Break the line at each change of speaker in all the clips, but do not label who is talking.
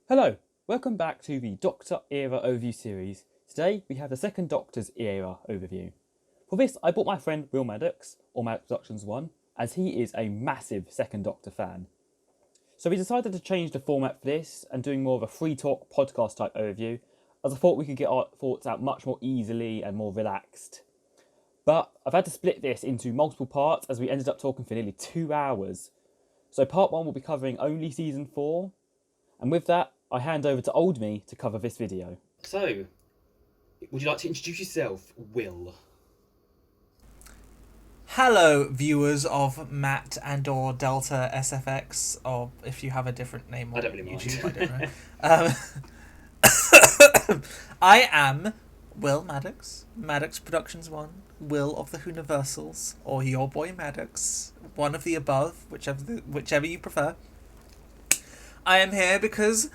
Hello, welcome back to the Doctor Era Overview series. Today we have the second Doctor's Era Overview. For this, I brought my friend Will Maddox, or MaddoxProductions1, as he is a massive second Doctor fan. So we decided to change the format for this and doing more of a free talk podcast type overview, as I thought we could get our thoughts out much more easily and more relaxed. But I've had to split this into multiple parts as we ended up talking for nearly 2 hours. So part 1 will be covering only season 4, and with that, I hand over to Old Me to cover this video.
So, would you like to introduce yourself, Will?
Hello, viewers of Matt and or Delta SFX, or if you have a different name on
I don't really mind.
YouTube, I don't know. I am Will Maddox, MaddoxProductions1, Will of the Universals, or your boy Maddox, one of the above, whichever you prefer. I am here because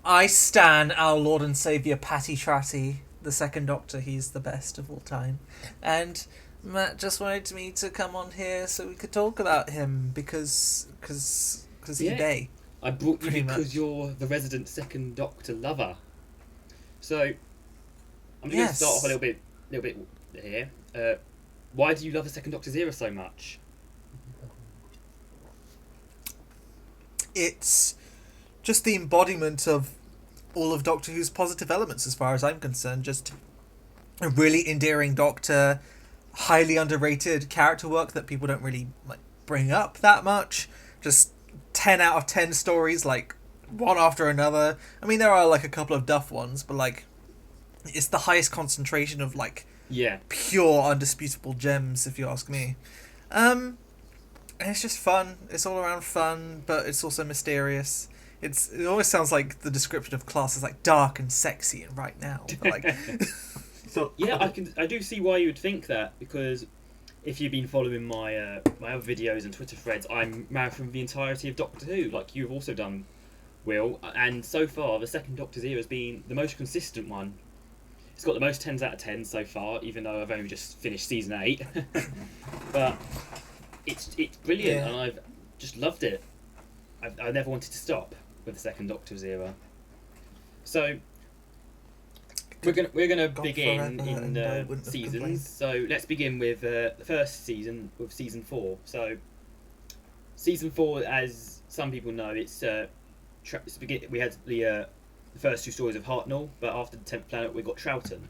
I stan our Lord and Saviour Patty Tratty, the second Doctor. He's the best of all time. And Matt just wanted me to come on here so we could talk about him because he day.
I brought you
Pretty
because
much.
you're the resident second Doctor lover. So, I'm going
Yes.
to start off a little bit here. Why do you love the second Doctor's era so much?
It's just the embodiment of all of Doctor Who's positive elements as far as I'm concerned. Just a really endearing Doctor, highly underrated character work that people don't really bring up that much. Just 10 out of 10 stories, one after another. I mean, there are a couple of duff ones, but it's the highest concentration of pure undisputable gems, if you ask me. And it's just fun. It's all around fun, but it's also mysterious. It always sounds like the description of class is dark and sexy and right now. But
Yeah, I do see why you would think that, because if you've been following my my other videos and Twitter threads, I'm marathon the entirety of Doctor Who, like you've also done, Will. And so far, the second Doctor's era has been the most consistent one. It's got the most 10s out of 10 so far, even though I've only just finished season 8. But it's brilliant,
Yeah.
and I've just loved it. I never wanted to stop with the second Doctor's era. So we're gonna begin in seasons.
Complained.
So let's begin with the first season, with season 4. So season 4, as some people know, we had the first 2 stories of Hartnell, but after the 10th planet we got Troughton.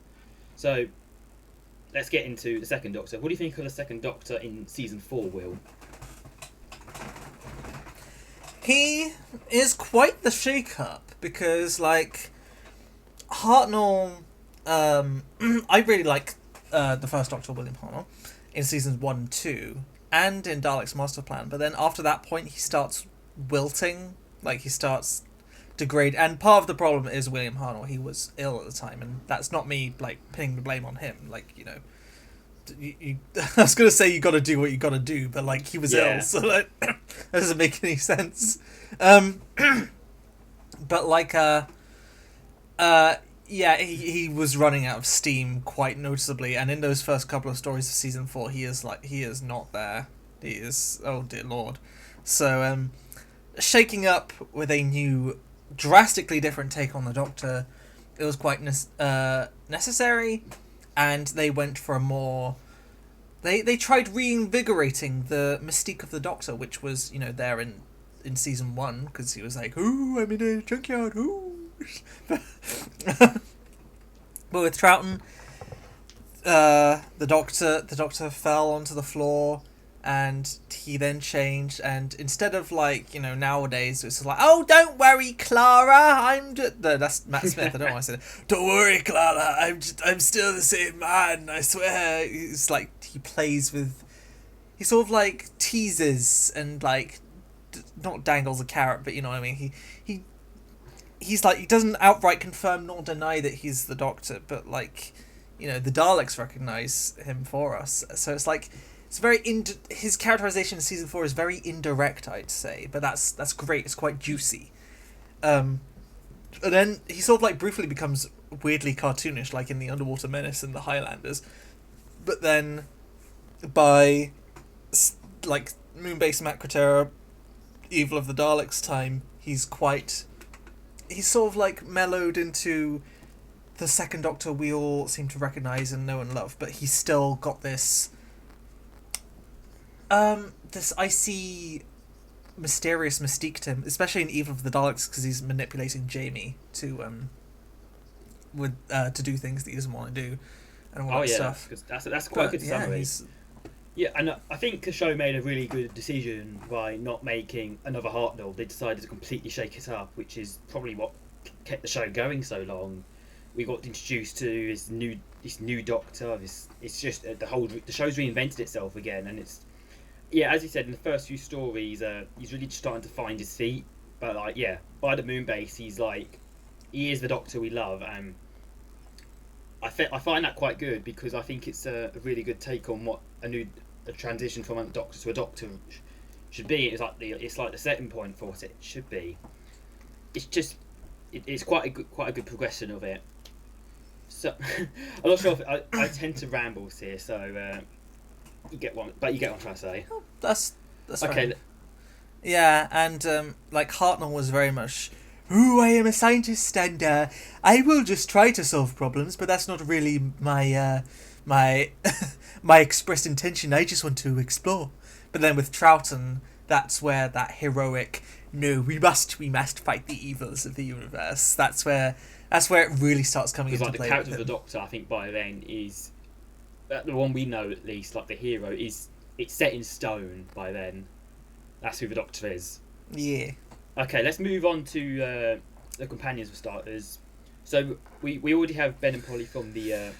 So let's get into the second Doctor. What do you think of the second Doctor in season 4, Will?
He is quite the shake-up because, Hartnell. I really like the first Doctor, William Hartnell, in seasons 1 and 2, and in Daleks Master Plan. But then after that point, he starts wilting. He starts degrade. And part of the problem is William Hartnell. He was ill at the time, and that's not me pinning the blame on him. I was gonna say you got to do what you got to do, but he was ill, so that doesn't make any sense. But yeah, he was running out of steam quite noticeably, and in those first couple of stories of season 4, he is not there. He is, oh dear lord. So shaking up with a new, drastically different take on the Doctor, it was quite necessary. And they went for a more... They tried reinvigorating the mystique of the Doctor, which was, there in season 1, because he was ooh, I'm in a junkyard, ooh. But with Troughton, the Doctor fell onto the floor, and he then changed, and instead of nowadays it's oh, don't worry, Clara, no, that's Matt Smith. I don't want to say that. Don't worry, Clara, I'm still the same man, I swear. It's he plays with, he sort of teases and not dangles a carrot, but you know what I mean. He's he doesn't outright confirm nor deny that he's the Doctor, but the Daleks recognize him for us, so it's it's very his characterization in season 4 is very indirect, I'd say, but that's great. It's quite juicy. And then he sort of briefly becomes weirdly cartoonish, in the Underwater Menace and the Highlanders. But then, by Moonbase Macrotera, Evil of the Daleks time, he's quite he's sort of like mellowed into the second Doctor we all seem to recognise and know and love, but he's still got this this icy, mysterious mystique to him, especially in Evil of the Daleks, because he's manipulating Jamie to do things that he doesn't want to do and all that stuff.
That's quite a good summary. Yeah, and I think the show made a really good decision by not making another Hartnell. They decided to completely shake it up, which is probably what kept the show going so long. We got introduced to this new Doctor. It's just the show's reinvented itself again, and it's as you said in the first few stories, he's really just starting to find his feet. But by the moon base, he is the Doctor we love, and I find that quite good because I think it's a really good take on what a transition from a Doctor to a Doctor should be. It's like the setting point for what it should be. It's just it's quite a good progression of it. So I'm not sure if I tend to ramble here, so you get what I'm trying to say.
Oh, that's
okay.
Right. Yeah, and like Hartnell was very much, "Ooh, I am a scientist, and I will just try to solve problems, but that's not really my my expressed intention. I just want to explore." But then with Troughton, that's where that heroic, "No, we must fight the evils of the universe." That's where it really starts coming into play.
The character of the Doctor, I think by then is the one we know at least. Like the hero it's set in stone by then. That's who the Doctor is.
Yeah.
Okay, let's move on to the companions for starters. So we already have Ben and Polly from the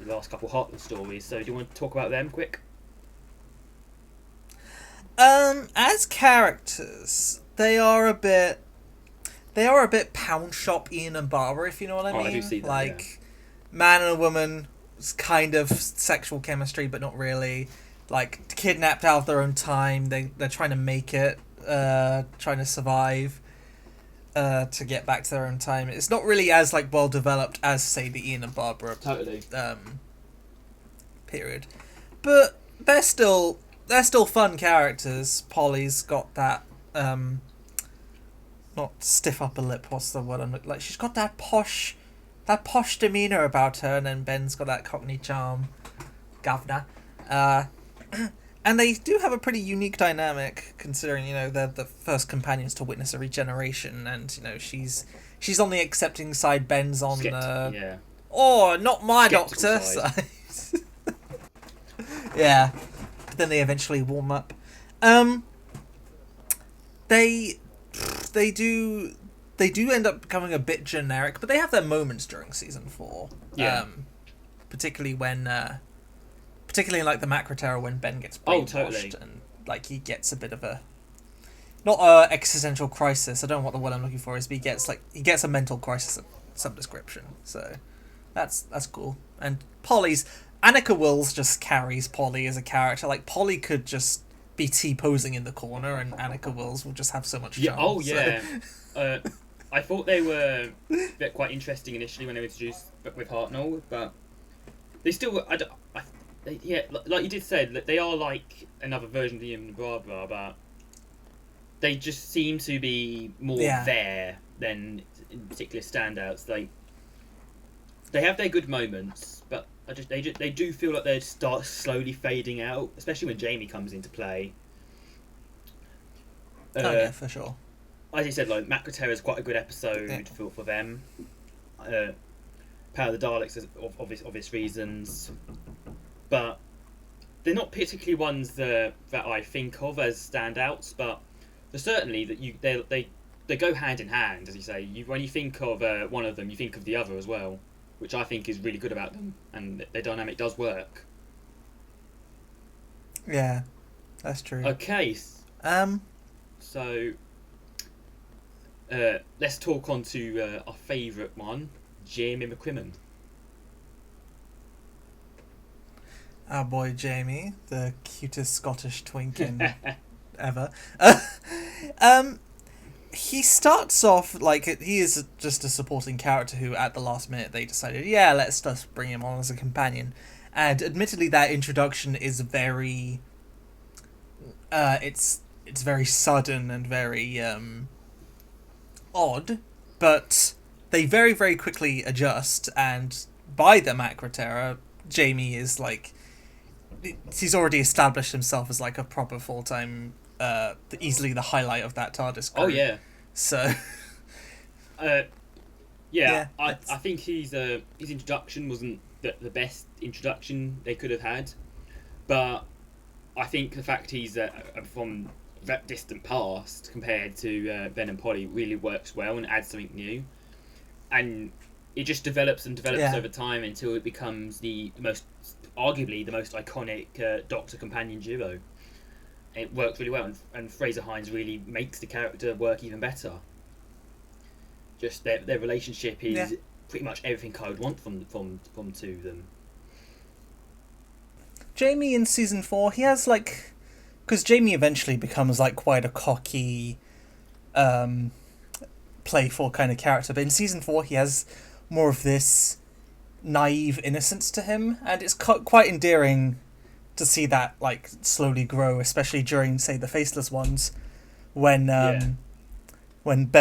last couple Heartland stories. So do you want to talk about them quick?
As characters, they are a bit pound shop Ian and Barbara, if you know what I mean.
I do see that,
man and a woman, kind of sexual chemistry, but not really. Like kidnapped out of their own time. They're trying to make it, trying to survive, to get back to their own time. It's not really as like well developed as say the Ian and Barbara period, but they're still fun characters. Polly's got that not stiff upper lip. What's the word? Like she's got that posh demeanor about her, and then Ben's got that Cockney charm, governor. And they do have a pretty unique dynamic, considering they're the first companions to witness a regeneration, and she's on the accepting side, Ben's on the not my Doctor side. Yeah, but then they eventually warm up. They do end up becoming a bit generic, but they have their moments during season 4.
Yeah.
Particularly when. Particularly in like the Macro Terror when Ben gets brainwashed and like he gets a bit of a not a existential crisis. I don't know what the word I'm looking for is, but he gets a mental crisis of some description. So that's cool. And Annika Wills just carries Polly as a character. Like Polly could just be T-posing in the corner, and Annika Wills will just have so much charm.
I thought they were quite interesting initially when they were introduced with Hartnell, but they still like you did say, that they are like another version of Ian and Barbara, but they just seem to be more there than in particular standouts. They have their good moments, but they do feel like they start slowly fading out, especially when Jamie comes into play.
For sure.
As you said, like Macro Terror is quite a good episode for them. Power of the Daleks is obvious reasons. But they're not particularly ones that I think of as standouts, but they're certainly they go hand in hand, as you say. When you think of one of them, you think of the other as well, which I think is really good about them, and their dynamic does work.
Yeah, that's true.
Okay. So let's talk on to our favourite one, Jamie McCrimmon.
Our boy Jamie, the cutest Scottish twink ever. He starts off like he is just a supporting character who, at the last minute, they decided, let's just bring him on as a companion. And admittedly, that introduction is very, it's very sudden and very odd. but they very, very quickly adjust, and by the Macra era, Jamie is like, he's already established himself as like a proper full-time, easily the highlight of that TARDIS crew.
Oh yeah.
So,
yeah, I
that's-
think his introduction wasn't the best introduction they could have had, but I think the fact he's from that distant past compared to Ben and Polly really works well and adds something new, and it just develops and develops
Yeah.
over time until it becomes arguably the most iconic Doctor companion duo. It works really well, and Fraser Hines really makes the character work even better. Just their relationship is pretty much everything I would want from two of them.
Jamie in season 4, he has like, because Jamie eventually becomes like quite a cocky, playful kind of character, but in season 4 he has more of this naive innocence to him, and it's quite endearing to see that like slowly grow, especially during, say, the Faceless ones, when Ben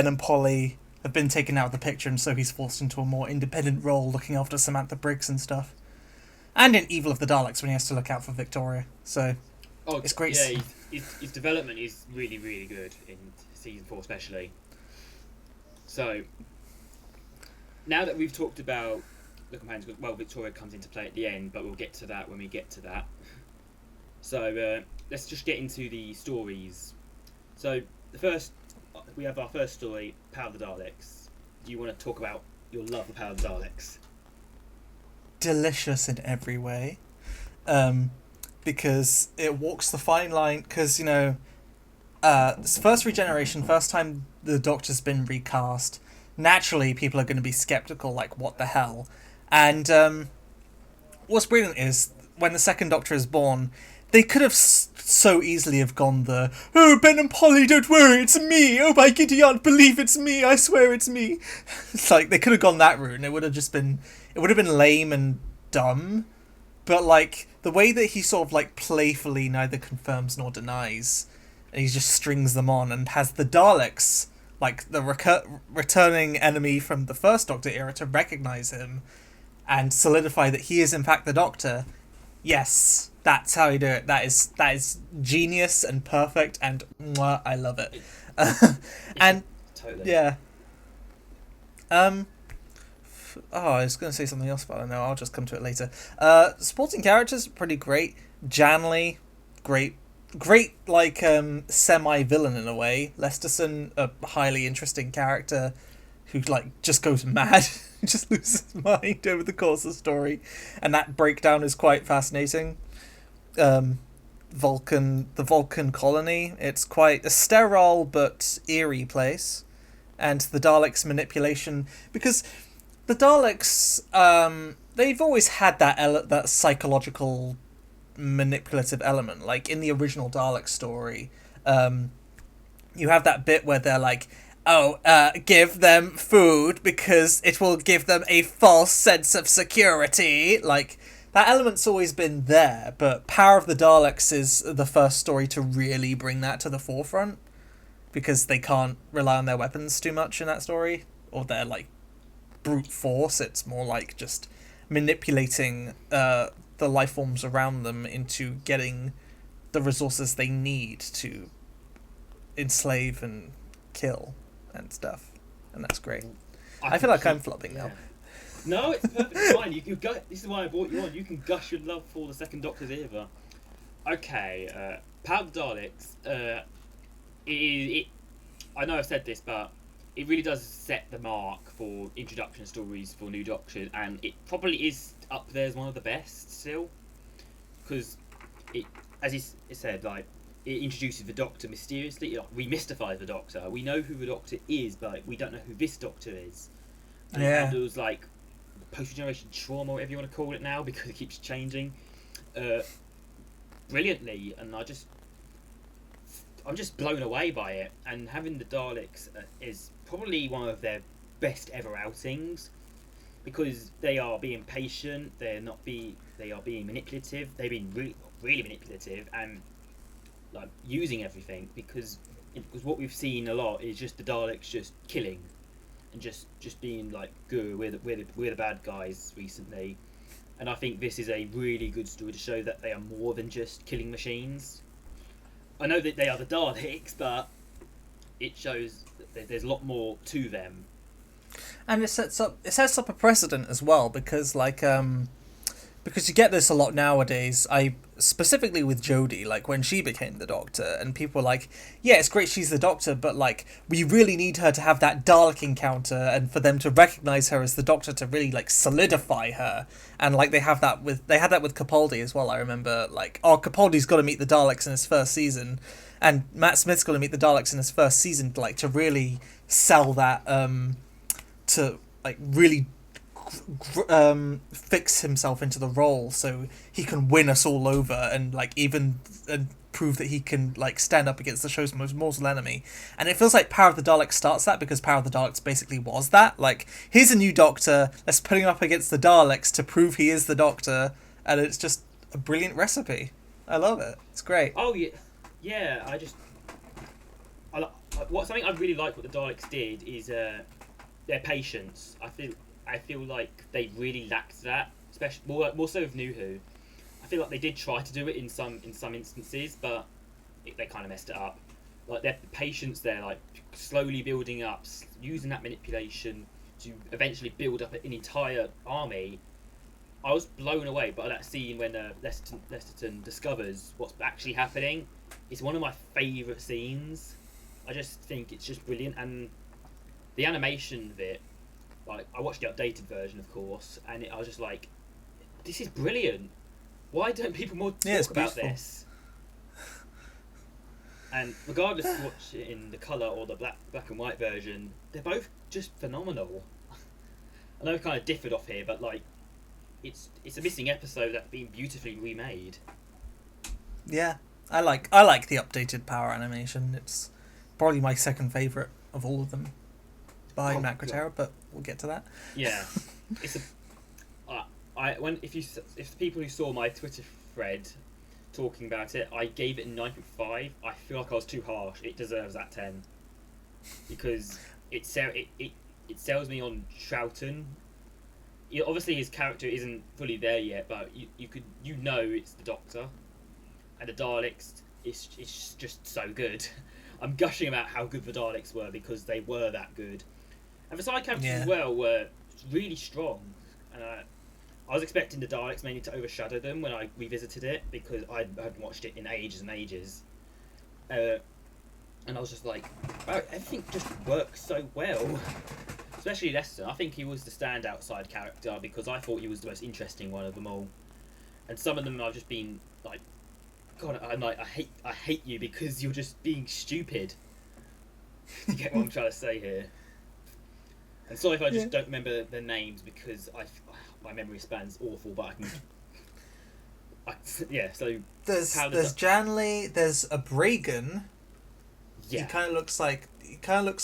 and Polly have been taken out of the picture, and so he's forced into a more independent role looking after Samantha Briggs and stuff. And in Evil of the Daleks, when he has to look out for Victoria. So, it's great.
Yeah, his development is really, really good in season 4 especially. So, now that we've talked about the companions, well, Victoria comes into play at the end, but we'll get to that when we get to that. So, let's just get into the stories. So, we have our first story, Power of the Daleks. Do you want to talk about your love for Power of the Daleks?
Delicious in every way, because it walks the fine line, because, you know, this first regeneration, first time the Doctor's been recast, naturally people are going to be skeptical, like, what the hell? And what's brilliant is, when the second Doctor is born, they could have so easily have gone oh, Ben and Polly, don't worry, it's me, oh my giddy aunt, believe it's me, I swear it's me. It's like, they could have gone that route, and it would have been lame and dumb, but like, the way that he sort of like playfully neither confirms nor denies, and he just strings them on, and has the Daleks, like the returning enemy from the first Doctor era, to recognize him, and solidify that he is in fact the Doctor. Yes, that's how you do it. That is genius and perfect, and mwah, I love it. And
Totally.
yeah. I was going to say something else, but I don't know. I'll just come to it later. Supporting characters, pretty great. Janley, great, like, semi-villain in a way. Lesterson, a highly interesting character who, like, just goes mad. Just loses his mind over the course of the story. And that breakdown is quite fascinating. The Vulcan colony, it's quite a sterile but eerie place. And the Daleks' manipulation, because the Daleks, they've always had that psychological manipulative element. Like, in the original Dalek story, you have that bit where they're like, give them food because it will give them a false sense of security. Like, that element's always been there, but Power of the Daleks is the first story to really bring that to the forefront, because they can't rely on their weapons too much in that story, or their, like, brute force. It's more like just manipulating the life forms around them into getting the resources they need to enslave and kill and stuff, and that's great. I feel like I'm flopping now.
No, it's perfectly fine. This is why I brought you on. You can gush your love for the second Doctor's era. Okay, Power of the Daleks. I know I've said this, but it really does set the mark for introduction stories for new Doctors, and it probably is up there as one of the best still, because it, as he said, like, it introduces the Doctor mysteriously. We mystify the Doctor. We know who the Doctor is, but we don't know who this Doctor is. And it handles, like, post-generation trauma, whatever you want to call it now, because it keeps changing, brilliantly, and I'm just blown away by it. And having the Daleks is probably one of their best ever outings, because they are being patient. They are being manipulative. They've been really manipulative and, like, using everything, because what we've seen a lot is just the Daleks just killing and just being like, "Guru, we're the bad guys" recently. And I think this is a really good story to show that they are more than just killing machines. I know that they are the Daleks, but it shows that there's a lot more to them.
And it sets up a precedent as well, because because you get this a lot nowadays. Specifically with Jodie, like when she became the Doctor, and people were like, yeah, it's great she's the Doctor, but like we really need her to have that Dalek encounter and for them to recognize her as the Doctor to really like solidify her. And like they had that with Capaldi as well. I remember like, oh, Capaldi's got to meet the Daleks in his first season, and Matt Smith's got to meet the Daleks in his first season, like to really sell that to like really fix himself into the role so he can win us all over and like even and prove that he can like stand up against the show's most mortal enemy. And it feels like Power of the Daleks starts that, because Power of the Daleks basically was that. Like, here's a new Doctor, let's put him up against the Daleks to prove he is the Doctor, and it's just a brilliant recipe. I love it. It's great.
Oh yeah. Something I really like what the Daleks did is their patience. I feel like they really lacked that, especially more so with New Who. I feel like they did try to do it in some instances, but they kind of messed it up. Like their patience, they're like slowly building up, using that manipulation to eventually build up an entire army. I was blown away by that scene when Lesterton discovers what's actually happening. It's one of my favourite scenes. I just think it's just brilliant, and the animation of it. Like, I watched the updated version, of course, and I was just like, this is brilliant. Why don't people more talk about this? And regardless of watch it in the colour or the black and white version, they're both just phenomenal. I know we kind of differed off here, but like, it's a missing episode that's been beautifully remade.
Yeah, I like the updated Power animation. It's probably my second favourite of all of them, behind Matt Gratera, but we'll get to that.
Yeah, it's if the people who saw my Twitter thread talking about it, I gave it a 9.5. I feel like I was too harsh. It deserves that 10 because it sells me on Troughton. Obviously, his character isn't fully there yet, but you know it's the Doctor, and the Daleks. It's just so good. I'm gushing about how good the Daleks were because they were that good. And the side characters as well were really strong. And I was expecting the Daleks mainly to overshadow them when I revisited it because I hadn't watched it in ages and ages. And I was just like, wow, everything just works so well. Especially Lester. I think he was the standout side character because I thought he was the most interesting one of them all. And some of them I've just been like, God, I hate you because you're just being stupid. You get what I'm trying to say here. And sorry if I just don't remember their names because my memory span's awful, but so
there's Janley, there's Abragan.
Yeah.
He kind of looks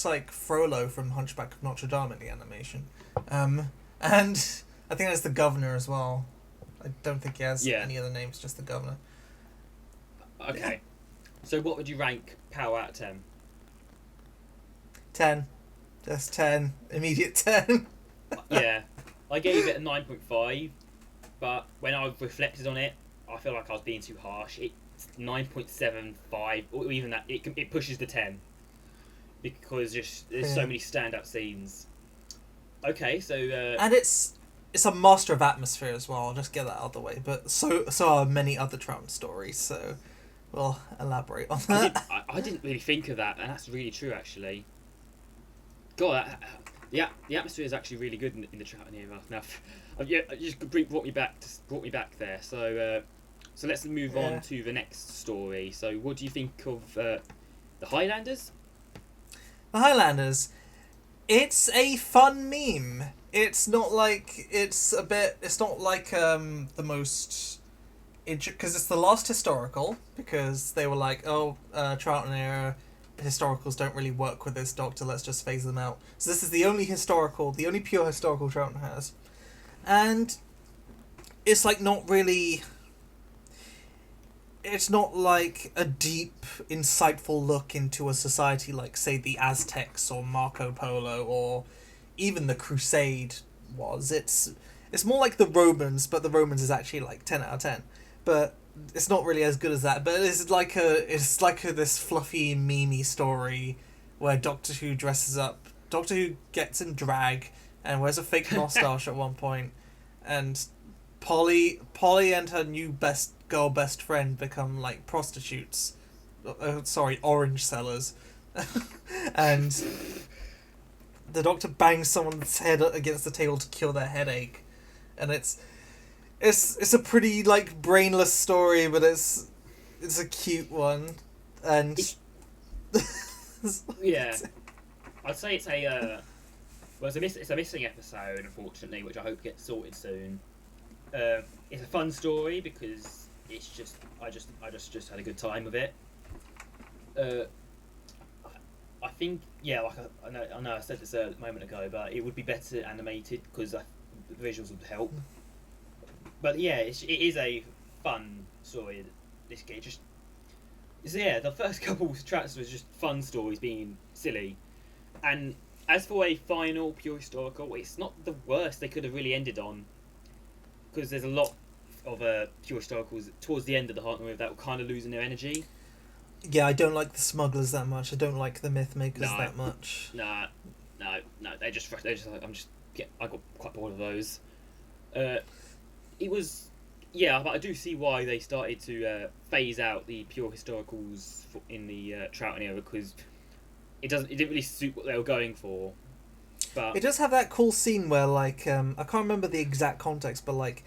like Frollo from Hunchback of Notre Dame in the animation. And I think there's the Governor as well. I don't think he has any other names, just the Governor.
Okay. Yeah. So what would you rank Power out of 10?
10. Just 10. Immediate 10.
Yeah. I gave it a 9.5, but when I reflected on it, I feel like I was being too harsh. It's 9.75, or even that, it pushes the 10. Because there's so many standout scenes. Okay, so...
and it's a master of atmosphere as well, I'll just get that out of the way. But so are many other Troughton stories, so we'll elaborate on that.
I didn't really think of that, and that's really true, actually. God, the atmosphere is actually really good in the Troughton era. Now, it just brought me back there. So let's move on to the next story. So, what do you think of the Highlanders?
The Highlanders. It's a fun meme. It's not like the most, because it's the last historical, because they were like, Troughton era historicals don't really work with this Doctor, let's just phase them out. So this is the only pure historical Troughton has. And it's like it's not like a deep, insightful look into a society like, say, the Aztecs or Marco Polo or, even the Crusade was. It's more like the Romans, but the Romans is actually like 10 out of 10. But it's not really as good as that. But it's like this fluffy, memey story where Doctor Who dresses up. Doctor Who gets in drag and wears a fake moustache at one point, and Polly and her new best friend become like prostitutes. Orange sellers. And the Doctor bangs someone's head against the table to cure their headache, and it's a pretty like brainless story, but it's a cute one, and
yeah, I'd say it's a missing episode, unfortunately, which I hope gets sorted soon. It's a fun story because it's just I just had a good time with it. I think, yeah, like I know I said this a moment ago, but it would be better animated because the visuals would help. But yeah, it is a fun story. This game the first couple of tracks was just fun stories being silly, and as for a final pure historical, it's not the worst they could have really ended on, because there's a lot of pure historicals towards the end of the Heart Wave that were kind of losing their energy.
Yeah, I don't like the Smugglers that much. I don't like the Myth Makers that much.
No, I got quite bored of those. It was, yeah, but I do see why they started to phase out the pure historicals in the Troughton era, because it didn't really suit what they were going for. But
it does have that cool scene where like I can't remember the exact context, but like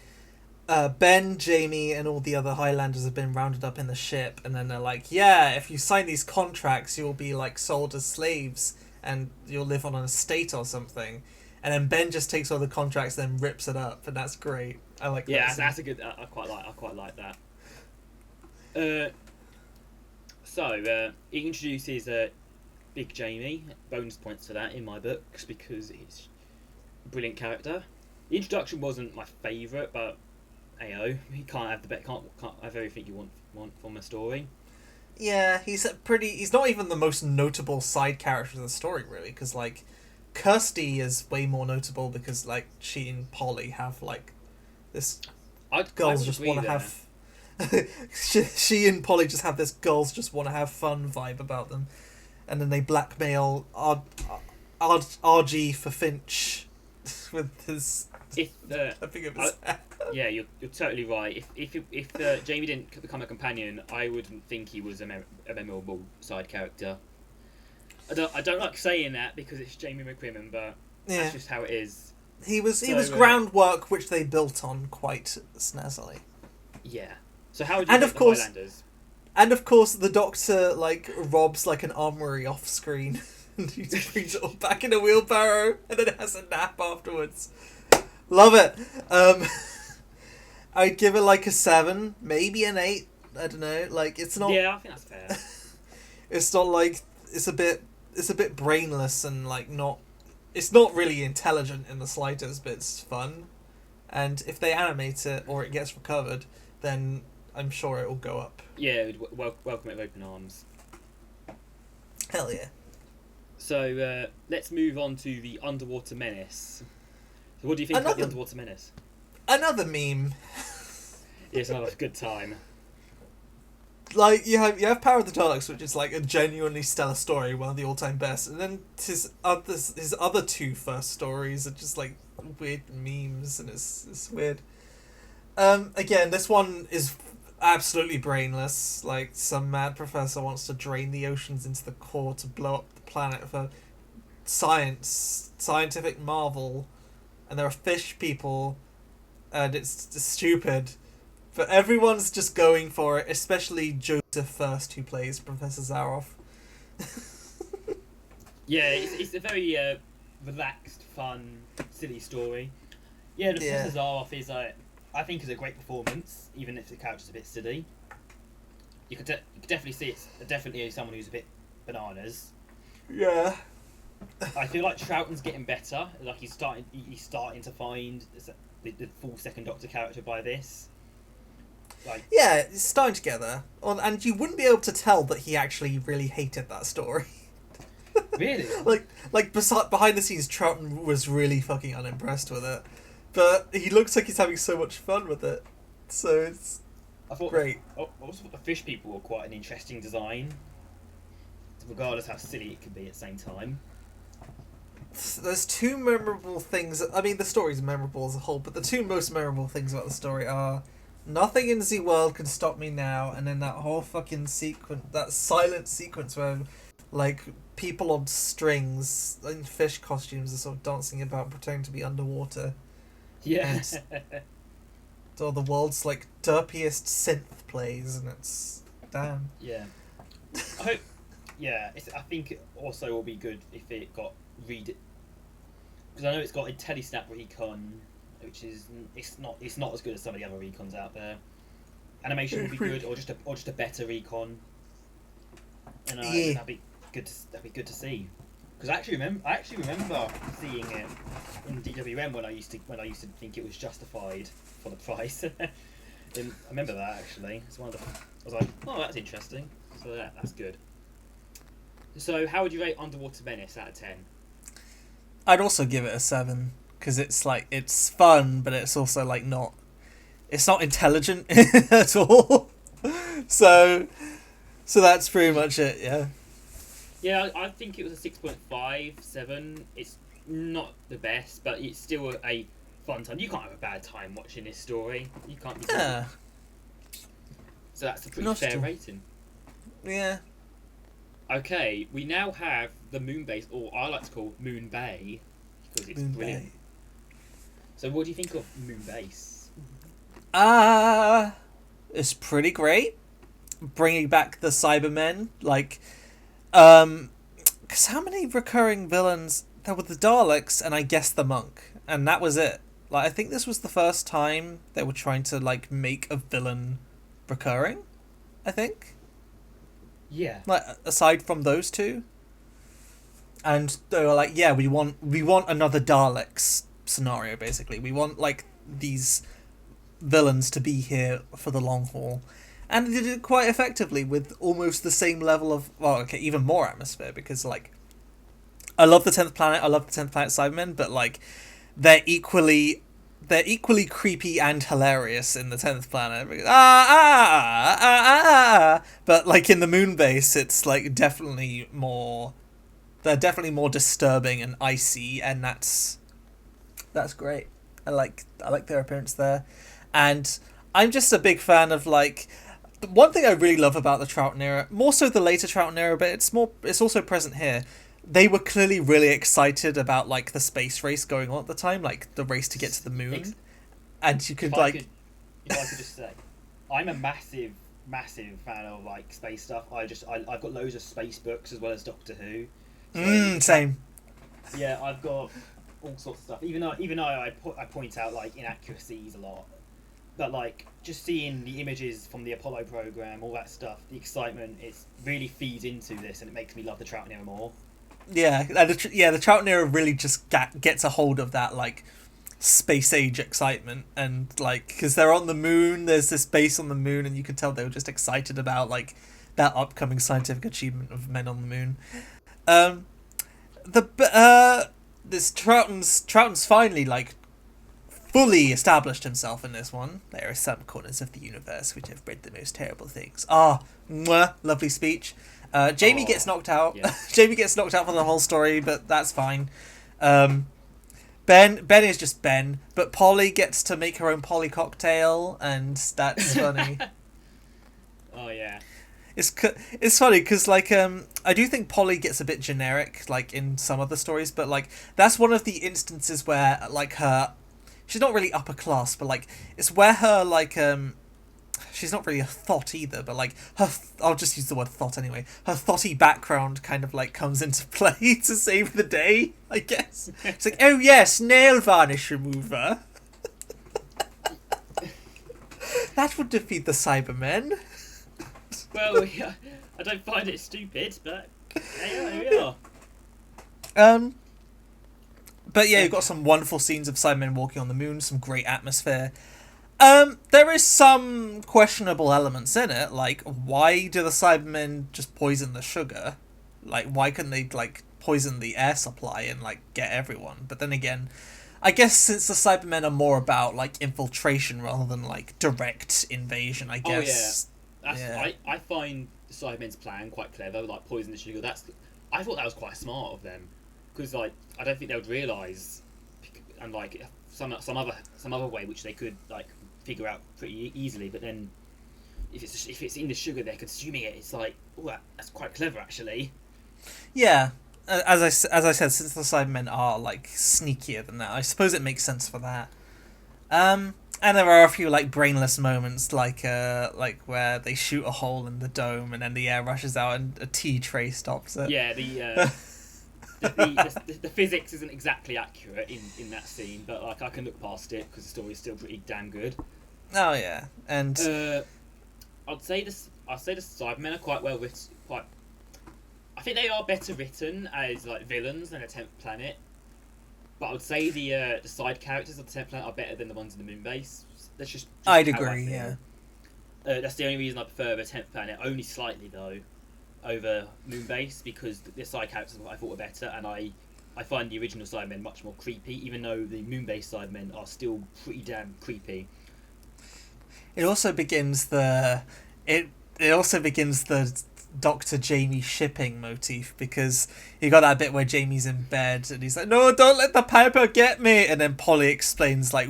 Ben, Jamie, and all the other Highlanders have been rounded up in the ship, and then they're like, yeah, if you sign these contracts, you'll be like sold as slaves, and you'll live on an estate or something. And then Ben just takes all the contracts, and then rips it up, and that's great. I like that.
Yeah, that's a good. I quite like that. So it introduces Big Jamie. Bonus points for that in my books because he's a brilliant character. The introduction wasn't my favourite, but he can't have everything you want from a story.
Yeah, he's not even the most notable side character in the story, really, because like Kirsty is way more notable because like she and Polly have like this girls just want to have she and Polly just have this girls just want to have fun vibe about them, and then they blackmail RG for Finch with his I think it was
yeah, you're totally right. If Jamie didn't become a companion, I wouldn't think he was a memorable side character. I don't like saying that because it's Jamie McCrimmon, but that's just how it is.
He was groundwork which they built on quite snazzily.
Yeah. So how would you rate the Highlanders?
And of course, the Doctor like robs like an armory off screen, and he just brings it all back in a wheelbarrow, and then has a nap afterwards. Love it. I'd give it like a 7, maybe an 8. I don't know. Like it's not.
Yeah, I think that's fair.
It's not like it's a bit brainless and like not. It's not really intelligent in the slightest, but it's fun. And if they animate it or it gets recovered, then I'm sure it will go up.
Yeah, welcome it with open arms.
Hell yeah.
So let's move on to the Underwater Menace. So what do you think about the Underwater Menace?
Another meme.
It's another good time.
Like you have Power of the Daleks, which is like a genuinely stellar story, one of the all-time best, and then his other two first stories are just like weird memes, and it's weird. Again, this one is absolutely brainless. Like some mad professor wants to drain the oceans into the core to blow up the planet for scientific marvel, and there are fish people, and it's stupid. But everyone's just going for it, especially Joseph First, who plays Professor Zaroff.
Yeah, it's a very relaxed, fun, silly story. Yeah, Professor Zaroff is I think is a great performance, even if the character's a bit silly. You could definitely see it's definitely someone who's a bit bananas.
Yeah.
I feel like Troughton's getting better. Like he's starting to find the full Second Doctor character by this. Like,
yeah, it's starting to get there. And you wouldn't be able to tell that he actually really hated that story.
Really?
Behind the scenes, Troughton was really fucking unimpressed with it, but he looks like he's having so much fun with it, so it's great.
I also thought the fish people were quite an interesting design, regardless how silly it can be at the same time.
There's two memorable things. I mean, the story's memorable as a whole, but the two most memorable things about the story are nothing in the world can stop me now, and then that whole fucking sequence, that silent sequence where, like, people on strings in fish costumes are sort of dancing about, pretending to be underwater.
Yeah.
So the world's, like, derpiest synth plays, and it's... damn.
Yeah. I hope... Yeah, I think it also will be good if it got because I know it's got a Telesnap recon, which is it's not as good as some of the other recons out there. Animation would be good, or just a better recon. And that'd be good to see. Because I actually remember seeing it in DWM when I used to think it was justified for the price. I remember that actually. It's one of the, I was like, oh, that's interesting. So that's good. So how would you rate Underwater Menace out of 10?
I'd also give it a 7, because it's like, it's fun, but it's also like it's not intelligent at all. So that's pretty much it. Yeah.
Yeah, I think it was a 6.5, 7. It's not the best, but it's still a fun time. You can't have a bad time watching this story. You can't be.
Yeah.
So that's a pretty fair rating.
Yeah.
Okay, we now have the Moon Base, or I like to call Moon Bay, because it's brilliant.
Bay.
So what do you think of Moon Base?
It's pretty great. Bringing back the Cybermen, like, because how many recurring villains? There were the Daleks, and I guess the monk, and that was it. Like, I think this was the first time they were trying to, like, make a villain recurring, I think.
Yeah.
Like, aside from those two. And they were like, yeah, we want another Daleks scenario, basically. We want, like, these villains to be here for the long haul. And they did it quite effectively with almost the same level of, well, okay, even more atmosphere, because, like, I love the 10th Planet, I love the 10th Planet Cybermen, but, like, they're equally creepy and hilarious in the 10th Planet. But, like, in the Moon Base, it's, like, definitely more disturbing and icy, and that's great. I like their appearance there. And I'm just a big fan of, like, one thing I really love about the Troughton era, more so the later Troughton era, but it's also present here. They were clearly really excited about, like, the space race going on at the time, like the race to get to the moon. And you could, if I could
just say, I'm a massive fan of, like, space stuff. I've got loads of space books as well as Doctor Who. So,
same.
Yeah, I've got all sorts of stuff. Even though I point out, like, inaccuracies a lot, but, like, just seeing the images from the Apollo program, all that stuff, the excitement, it really feeds into this, and it makes me love the Troughton era more.
Yeah, the Troughton era really just gets a hold of that, like, space age excitement, and, like, because they're on the moon, there's this base on the moon, and you can tell they were just excited about, like, that upcoming scientific achievement of men on the moon. This Troughton's finally, like, fully established himself in this one. There are some corners of the universe which have bred the most terrible things. Lovely speech. Jamie gets knocked out. Yeah. Jamie gets knocked out for the whole story, but that's fine. Ben is just Ben, but Polly gets to make her own Polly cocktail, and that's funny.
Oh yeah.
It's funny because, like, I do think Polly gets a bit generic, like, in some of the stories, but, like, that's one of the instances where, like, she's not really upper class, but, like, it's where her, like, she's not really a thought either, but, like, I'll just use the word thought anyway. Her thoughty background kind of, like, comes into play to save the day, I guess. It's like, oh yes, nail varnish remover. That would defeat the Cybermen.
Well, yeah, I don't find it stupid, but there we are.
But yeah, you've got some wonderful scenes of Cybermen walking on the moon, some great atmosphere. There is some questionable elements in it, like, why do the Cybermen just poison the sugar? Like, why couldn't they, like, poison the air supply and like get everyone. But then again, I guess since the Cybermen are more about like infiltration rather than like direct invasion, I guess.
Oh yeah, I find the Cybermen's plan quite clever. Like poison the sugar. I thought that was quite smart of them, because like I don't think they would realise, and like some other way which they could like figure out pretty easily. But then if it's in the sugar, they're consuming it. It's like, oh, that's quite clever actually.
Yeah, as I said, since the Cybermen are like sneakier than that, I suppose it makes sense for that. And there are a few like brainless moments, like where they shoot a hole in the dome and then the air rushes out and a tea tray stops it.
Yeah, the physics isn't exactly accurate in that scene, but like I can look past it because the story's still pretty damn good.
Oh yeah, and
I'd say the Cybermen are quite well written. I think they are better written as like villains than a 10th Planet. But I would say the side characters of the 10th Planet are better than the ones in the moon base. That's just
I'd agree, yeah.
That's the only reason I prefer the 10th Planet, only slightly though, over moon base, because the side characters I thought were better, and I find the original Cybermen much more creepy, even though the moon base Cybermen are still pretty damn creepy.
It also begins the Dr. Jamie shipping motif, because you got that bit where Jamie's in bed and he's like, "No, don't let the Piper get me," and then Polly explains like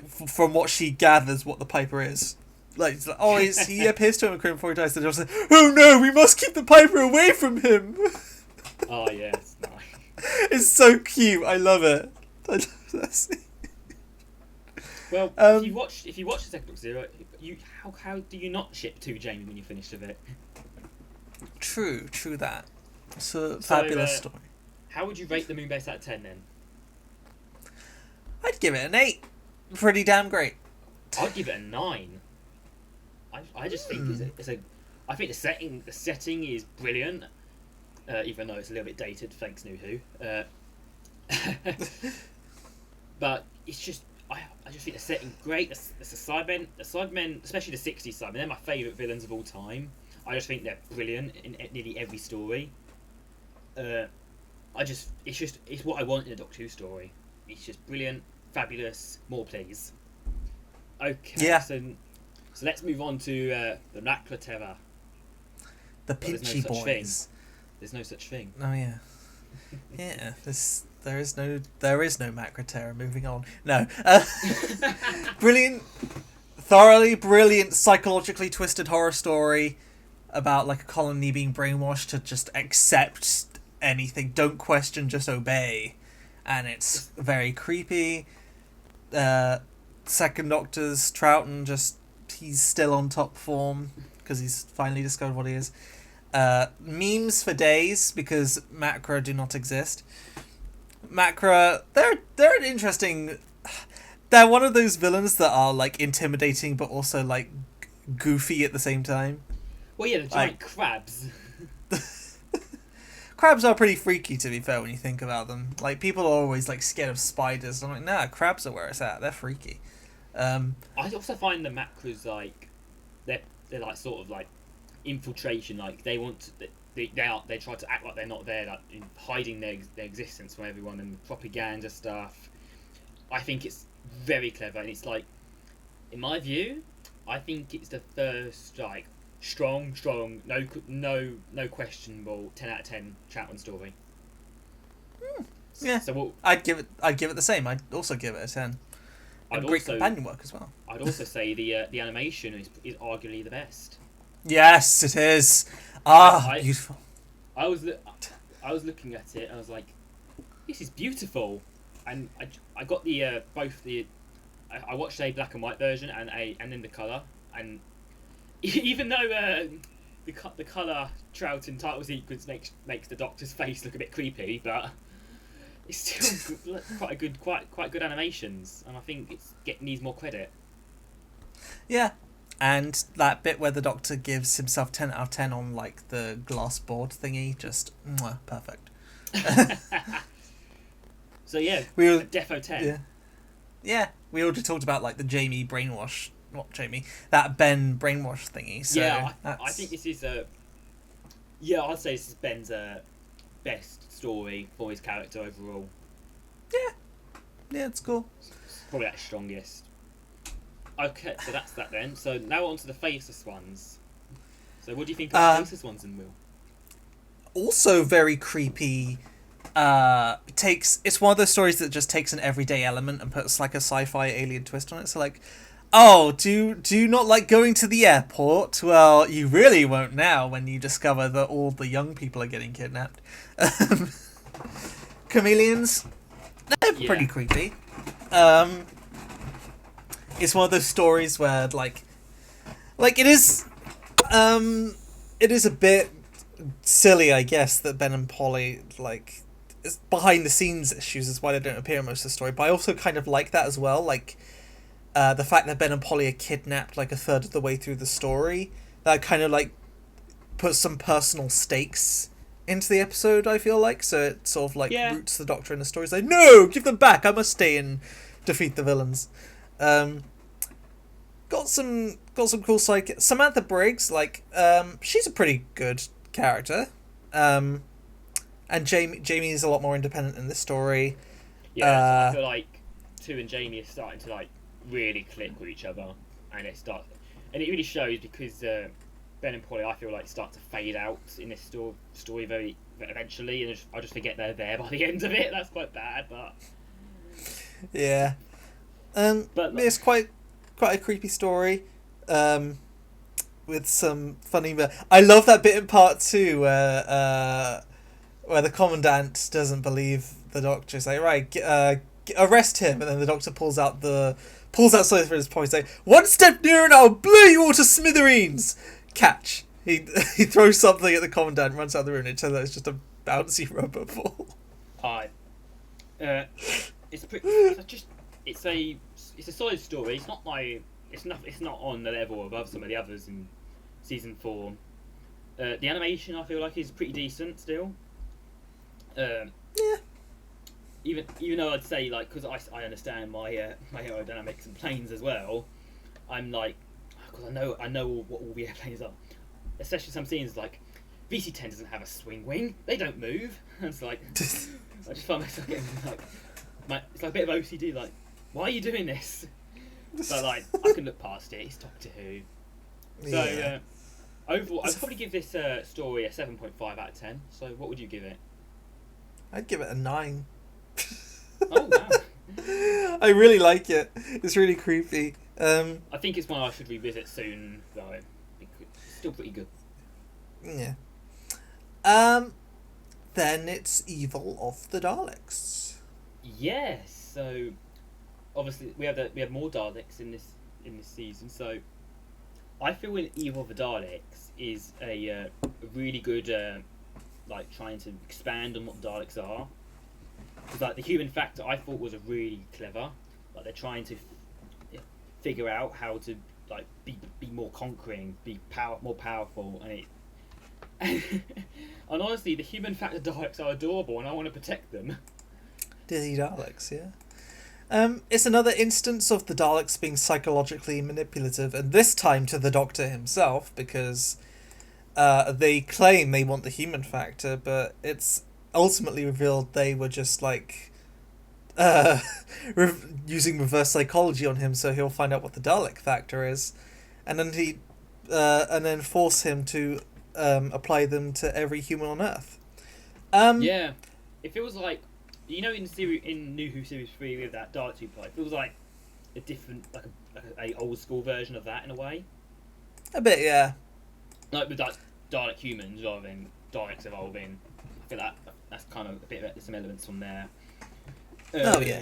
from what she gathers what the Piper is. Like, oh, he appears to him before he dies, and they're just like, "Oh no, we must keep the Piper away from him."
Oh yeah, it's nice.
It's so cute. I love it. I love that scene.
Well, if you watch the second book Zero, how do you not ship to Jamie when you finished with it?
True that. It's a fabulous story.
How would you rate the moon base out of 10 then?
I'd give it an 8. Pretty damn great.
I'd give it a 9. I just think I think the setting is brilliant, even though it's a little bit dated. Thanks, New Who. But it's just I just think the setting's great. The Cybermen, especially the 60s Cybermen, they're my favourite villains of all time. I just think they're brilliant in nearly every story. It's what I want in a Doctor Who story. It's just brilliant, fabulous. More, please. Okay.
Yeah.
So let's move on to the Macla Terror.
The Pinchy Boys.
There's no such thing.
Oh yeah. Yeah. There is no Macra Terror. Moving on. No. Brilliant, thoroughly brilliant, psychologically twisted horror story about like a colony being brainwashed to just accept anything, don't question, just obey, and it's very creepy. Second Doctor's Troughton, he's still on top form because he's finally discovered what he is. Memes for days because Macra do not exist. Macra, they're an interesting. They're one of those villains that are like intimidating but also like goofy at the same time.
Well, yeah, the giant crabs.
Crabs are pretty freaky, to be fair, when you think about them. Like, people are always like scared of spiders. I'm like, nah, crabs are where it's at. They're freaky.
I also find the Macras like they're like sort of like infiltration. Like they try to act like they're not there, like in hiding their existence from everyone, and propaganda stuff. I think it's very clever, and it's like, in my view, I think it's the first like strong, no questionable 10 out of 10 Chatwin story.
Yeah.
So
I'd give it the same. I'd also give it a 10. And great companion work as well.
I'd also say the animation is arguably the best.
Yes, it is. Beautiful.
I was looking at it and I was like, this is beautiful, and I got the both the I watched a black and white version and then the colour, and even though the colour Troughton title sequence makes the Doctor's face look a bit creepy, but it's still quite good animations, and I think it needs more credit.
Yeah, and that bit where the Doctor gives himself 10 out of 10 on like the glass board thingy, just perfect.
So yeah, defo 10.
Yeah, we already talked about like the Jamie brainwash. Not Jamie, that Ben brainwash thingy. So
yeah, I think this is I'd say this is Ben's best story for his character overall.
Yeah, it's cool.
It's probably at his strongest. Okay, so that's that then. So now on to the faceless ones. So what do you think of the faceless ones in Will?
Also very creepy. It's one of those stories that just takes an everyday element and puts like a sci-fi alien twist on it. So like, oh, do you not like going to the airport? Well, you really won't now when you discover that all the young people are getting kidnapped. Chameleons, they're pretty creepy. It's one of those stories where like it is a bit silly, I guess, that Ben and Polly, like, it's behind the scenes issues is why they don't appear in most of the story. But I also kind of like that as well, like the fact that Ben and Polly are kidnapped like a third of the way through the story. That kind of like puts some personal stakes into the episode, I feel like. So it sort of like roots the Doctor in the story. It's like, no, give them back. I must stay and defeat the villains. Got some cool side. Samantha Briggs, like, she's a pretty good character. And Jamie is a lot more independent in this story.
Yeah, I feel like Sue and Jamie are starting to like really click with each other, and it really shows because Ben and Polly, I feel like, start to fade out in this story very eventually, and I just forget they're there by the end of it. That's quite bad, but
yeah. But it's quite a creepy story, with some funny. I love that bit in part 2 where the commandant doesn't believe the Doctor. It's like, right, arrest him, and then the Doctor pulls out something from his pocket. Like, one step nearer and I'll blow you all to smithereens. Catch. He throws something at the commandant, runs out of the room, and it turns out it's just a bouncy rubber ball.
It's a solid story. It's not on the level above some of the others in season 4. The animation, I feel like, is pretty decent still. Even though I'd say, like, because I understand my aerodynamics and planes as well, I'm like, because I know what all the airplanes are, especially some scenes like VC-10 doesn't have a swing wing, they don't move. And it's like I just find myself getting like it's like a bit of OCD, like, why are you doing this? But like, I can look past it. It's Doctor Who. So overall, I'd probably give this story a 7.5 out of 10. So what would you give it?
I'd give it a 9.
Oh wow!
I really like it. It's really creepy.
I think it's one I should revisit soon, though. It's still pretty good.
Yeah. Then it's Evil of the Daleks.
Yes. So obviously we have more Daleks in this season. So I feel in Evil of the Daleks is a really good like trying to expand on what the Daleks are. Because like the human factor, I thought was a really clever. Like they're trying to figure out how to like be more conquering, more powerful, and and honestly, the human factor Daleks are adorable, and I want to protect them.
Dizzy Daleks, yeah. It's another instance of the Daleks being psychologically manipulative, and this time to the Doctor himself, because they claim they want the human factor, but it's ultimately revealed they were just like using reverse psychology on him, so he'll find out what the Dalek factor is, and then force him to apply them to every human on Earth.
Yeah, it feels like, you know, in New Who series 3 with that Dalek 2 plot, it feels like a different, like a old school version of that in a way.
A bit, yeah.
Like with Dalek humans rather than Daleks evolving. I feel that's kind of a bit of some elements from there.
Oh yeah.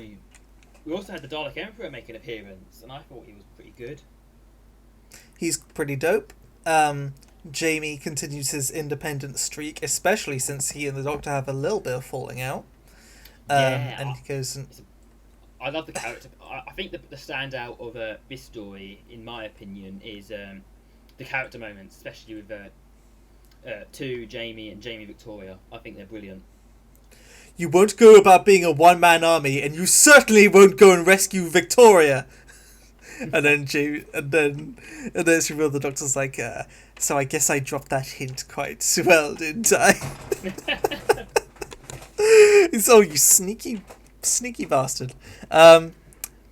We also had the Dalek Emperor make an appearance, and I thought he was pretty good.
He's pretty dope. Jamie continues his independent streak, especially since he and the Doctor have a little bit of falling out. And he goes and...
I love the character. I think the standout of this story, in my opinion, is the character moments, especially with Jamie and Jamie Victoria. I think they're brilliant.
You won't go about being a one-man army, and you certainly won't go and rescue Victoria. And then it's revealed the Doctor's like, so I guess I dropped that hint quite well, didn't I? He's oh, you sneaky bastard. But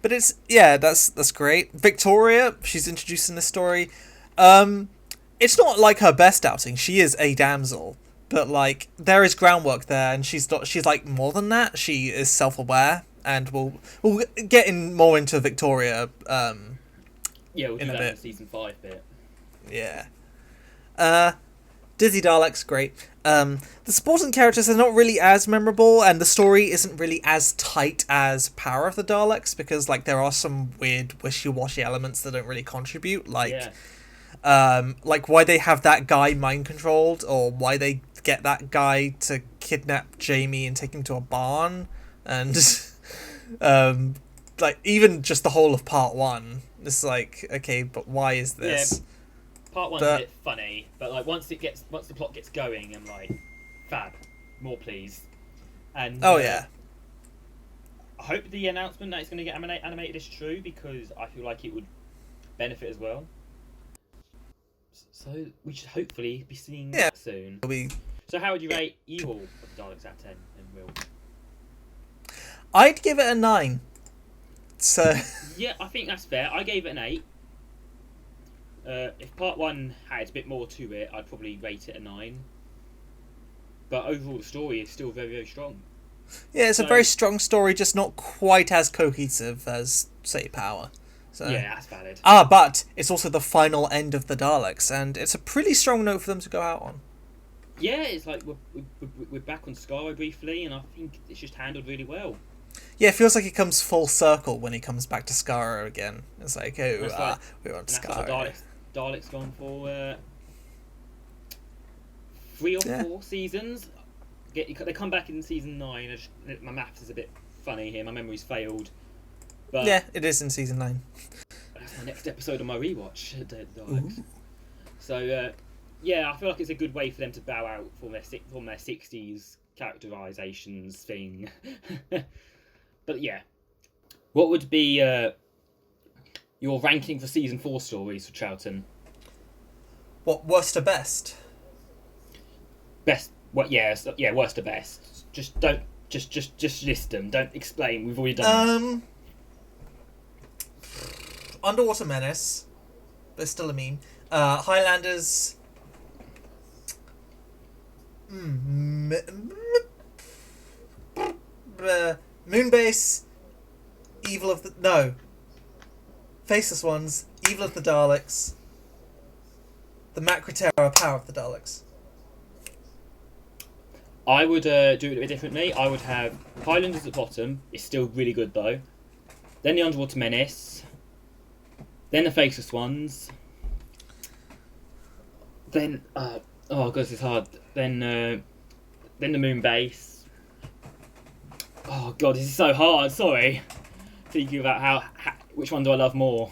that's great. Victoria, she's introduced in this story. It's not like her best outing. She is a damsel, but like there is groundwork there, and she's like more than that. She is self-aware, and we'll get more into Victoria.
Yeah, we'll do
in a
that
bit.
in season 5 bit.
Yeah. Dizzy Daleks, great. The supporting characters are not really as memorable, and the story isn't really as tight as Power of the Daleks, because like there are some weird wishy-washy elements that don't really contribute, like why they have that guy mind controlled, or why they get that guy to kidnap Jamie and take him to a barn, and like even just the whole of part 1. It's like, okay, but why is this?
Yeah. Part 1's a bit funny, but like once the plot gets going, I'm like, fab, more please. And
yeah.
I hope the announcement that it's going to get animated is true, because I feel like it would benefit as well. So we should hopefully be seeing that soon. So how would you rate Evil of the Daleks out of 10, and Will?
I'd give it a 9. So
Yeah, I think that's fair. I gave it an 8. If part 1 had a bit more to it, I'd probably rate it a 9. But overall, the story is still very, very strong.
yeah, it's a very strong story, just not quite as cohesive as, say, Power. So
Yeah, that's valid.
but it's also the final end of the Daleks, and it's a pretty strong note for them to go out on.
Yeah, it's like we're back on Skaro briefly, and I think it's just handled really well.
Yeah, it feels like it comes full circle when he comes back to Skaro again. It's like,
It's like-
we're on
And that's
Skaro.
what Daleks gone for 3 or 4 seasons. They come back in season 9. My maths is a bit funny here. My memory's failed. But
Yeah, it is in season 9.
that's my next episode on my rewatch. Daleks. So yeah, I feel like it's a good way for them to bow out from their 60s characterizations thing. But yeah, what would be your ranking for season 4 stories for Troughton?
What, worst to best?
Best. What? Yeah, worst to best. Just don't. Just list them. Don't explain. We've already done that.
Underwater Menace, but still a meme. Highlanders. Moonbase. Evil of the Faceless Ones. Evil of the Daleks. The Macroterra, Power of the Daleks.
I would do it a bit differently. I would have Highlands at the bottom. It's still really good though. Then the Underwater Menace. Then the Faceless Ones. Then oh god, this is hard. Then the Moonbase. Oh god, this is so hard. Sorry. Thinking about which one do I love more.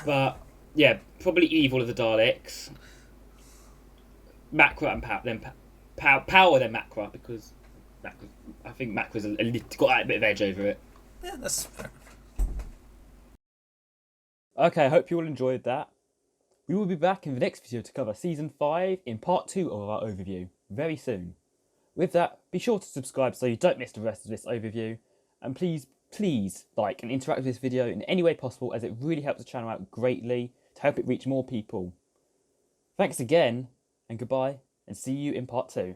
But yeah, probably Evil of the Daleks. Macra and Power, then Power, then Macra, because I think Macra's got a bit of edge over it.
Yeah, that's fair.
Okay, I hope you all enjoyed that. We will be back in the next video to cover Season 5 in Part 2 of our overview, very soon. With that, be sure to subscribe so you don't miss the rest of this overview, and please like and interact with this video in any way possible, as it really helps the channel out greatly to help it reach more people. Thanks again, and goodbye, and see you in Part 2.